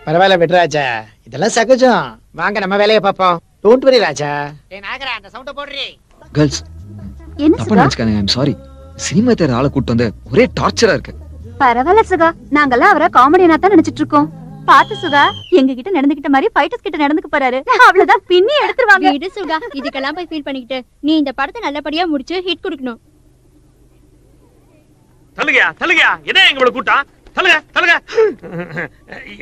பரவாயில்ல விடு ராஜா, இதெல்லாம் சகஜம். வாங்க நம்ம வேலையை பார்ப்போம். டோன்ட் வரி ராஜா. ஏய் நாகரா, அந்த சவுண்ட போடுறீ. கேர்ள்ஸ், என்ன தப்பா சுகா? நினைச்சுக்காதீங்க. I'm sorry. சினிமா தேர் ஆளை கூட்டு வந்து ஒரே டார்ச்சரா இருக்கு. பரவாயில்ல சுகா, நாங்கெல்லாம் அவரை காமெடியனா தான் நினைச்சிட்டு இருக்கோம். பாத்து சுகா, எங்க கிட்ட நடந்துகிட்ட மாதிரி ஃபைட்டர்ஸ் கிட்ட நடந்துக்க போறாரு. அவ்வளவுதான், பின்னி எடுத்துருவாங்க. விடு சுகா, இதுக்கெல்லாம் போய் ஃபீல் பண்ணிக்கிட்டு நீ இந்த படத்தை நல்லபடியா முடிச்சு ஹிட் கொடுக்கணும். தள்ளுங்க என்ன எங்களோட கூட்டம்? தள்ளுங்க.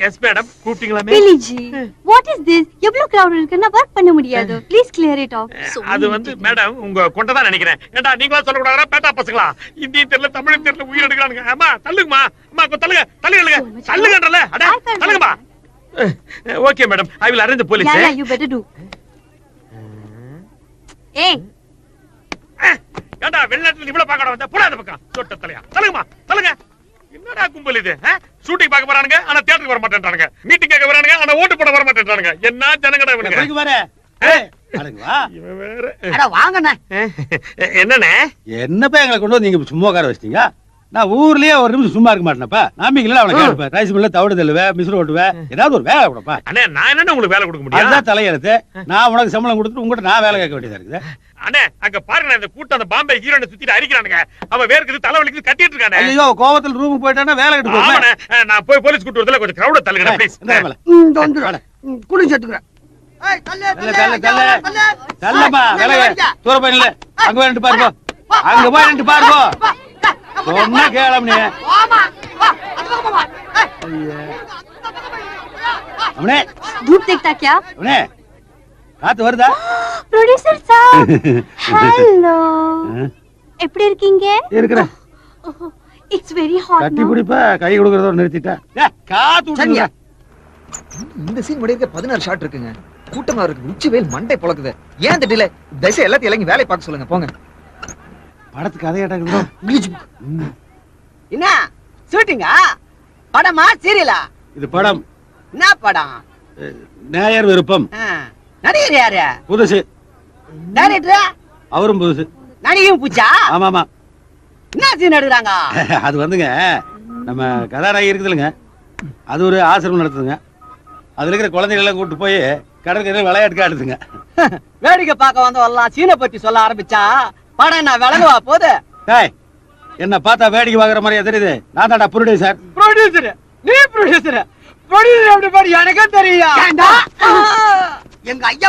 எஸ் மேடம், கூப்பிட்டீங்களா? பிலிஜி, வாட் இஸ் திஸ்? எவ்வளவு கிரவுட் இருக்கு, நான் வர்க் பண்ண முடியாது. Please clear it of. அது வந்து மேடம் உங்க கொண்டதான் நினைக்கிறேன். ஏண்டா நீங்களா சொல்ல கூடாதா? பேட்டா பசங்களா, இந்திய தெரியல தமிழ் தெரியல உயிர் எடுக்கறானுங்க. அம்மா தள்ளுங்கம்மா, அம்மா தள்ளுங்கன்றல. அட தள்ளுங்கம்மா. Okay madam, I will arrange the police. Yeah, you better do. ஏய், ஏண்டா வெளிநாட்டுல இவ்வளவு பாக்கட வந்த போடா அந்த பக்கம். சொட்ட தலையா. தள்ளுங்கம்மா. என்னடா கும்பல் இது? ஷூட்டிங் பார்க்க வரானுங்க ஆனா தியேட்டருக்கு வர மாட்டேன்றானுங்க. மீட்டிங் கேட்க வரானுங்க ஆனா ஓட்டு போட வர மாட்டேன்றானுங்க. என்ன ஜனங்கடா இவனுங்க? போய் பாரு. அடங்க வா. இவன் வேற. அட வாங்கண்ணே. என்னண்ணே? என்னப்பா எங்களை கொண்டு வந்து நீங்க சும்மா உட்கார வச்சிட்டீங்க? நான் ஊர்லயே ஒரு நிமிஷம் சும்மா இருக்க மாட்டேனப்பா. நாமிங்களா அவனை கேட்பேன். ரைஸ் மில்ல தவிடு தள்ளுவேன், மிஸ்ரு ஓட்டுவேன், ஏதாவது ஒரு வேலை கொடுப்பா. அண்ணே நான் என்ன உங்களுக்கு வேலை கொடுக்க முடியும்? அதுதான் தலையெழுத்து. நான் உனக்கு சம்பளம் கொடுத்துட்டு உங்ககிட்ட நான் வேலை கேட்க வேண்டியதா இருக்குது. அண்ணே அங்க பாருங்க, இந்த கூட்டம் அந்த பாம்பே ஹீரோனை சுத்திட்டு அடிக்கிறானுங்க. அவன் வேர்க்குது, தலைவலிக்குது, கத்திட்டு இருக்கானே. ஐயோ, கோவத்துல ரூமுக்கு போயிட்டானா வேலை கட்டு போறேன். ஆமாண்ணே, நான் போய் போலீஸ் கூட்டு வரதுல கொஞ்சம் கிரவுட தள்ளுங்க ப்ளீஸ். குளிச்சு எடுத்துக்கிறேன். தள்ளப்பா வேலை தூர போய் நில்லு. அங்க போய் நின்று பாருங்க. அங்க போய் நின்று பாருங்க. சொன்னா கேளம் நீ. அவனே धूप देखता क्या? அவனே காத்து வருதா? Producer sir, hello. எப்படி இருக்கீங்க? இருக்கிறேன். It's very hot. கட்டி பிடிப்பா, கை கொடுக்கறதோட நிறுத்திட்டா. காத்து விடுங்க. இந்த சீன் முடிக்க 16 ஷாட் இருக்குங்க. கூட்டமா இருக்கு, உச்சி வெயில் மண்டை பொளக்குது. ஏன் இந்த டிலே? தயவு எல்லாத்தையும் இறங்கி வேலை பார்க்க சொல்லுங்க, போங்க. படத்துக்கு கதை கேட்டாங்க. என்ன ஷூட்டிங்கா? படமா சீரியலா? இது படம். என்ன படம்? நேயர் விருப்பம். நடிகர் யாரு? புதுசு. டைரக்டர்? அவரும் புதுசு. நடிகையும் பூச்சா? ஆமா ஆமா. என்ன சீன் எடுக்கிறாங்க? அது வந்துங்க, நம்ம கதாநாயகி இருக்குதுல்லுங்க, அது ஒரு ஆசிரமம் நடத்துதுங்க. அதுல இருக்கிற குழந்தைகள் எல்லாம் கூட்டு போய் கடற்கரையில் விளையாட்டு காட்டுதுங்க. வேடிக்கை பார்க்க வந்தவெல்லாம் சீனை பத்தி சொல்ல ஆரம்பிச்சா படம் என்ன விளங்குவா போகுது? என்ன பார்த்தா வேடிக்கை பார்க்குற மாதிரியா தெரியுது? நான் தான்டா ப்ரொடியூசர். ப்ரொடியூசர்? நீ ப்ரொடியூசர்? ப்ரொடியூசர் எப்படி பாரு எனக்கே தெரியும். எங்க ஐயா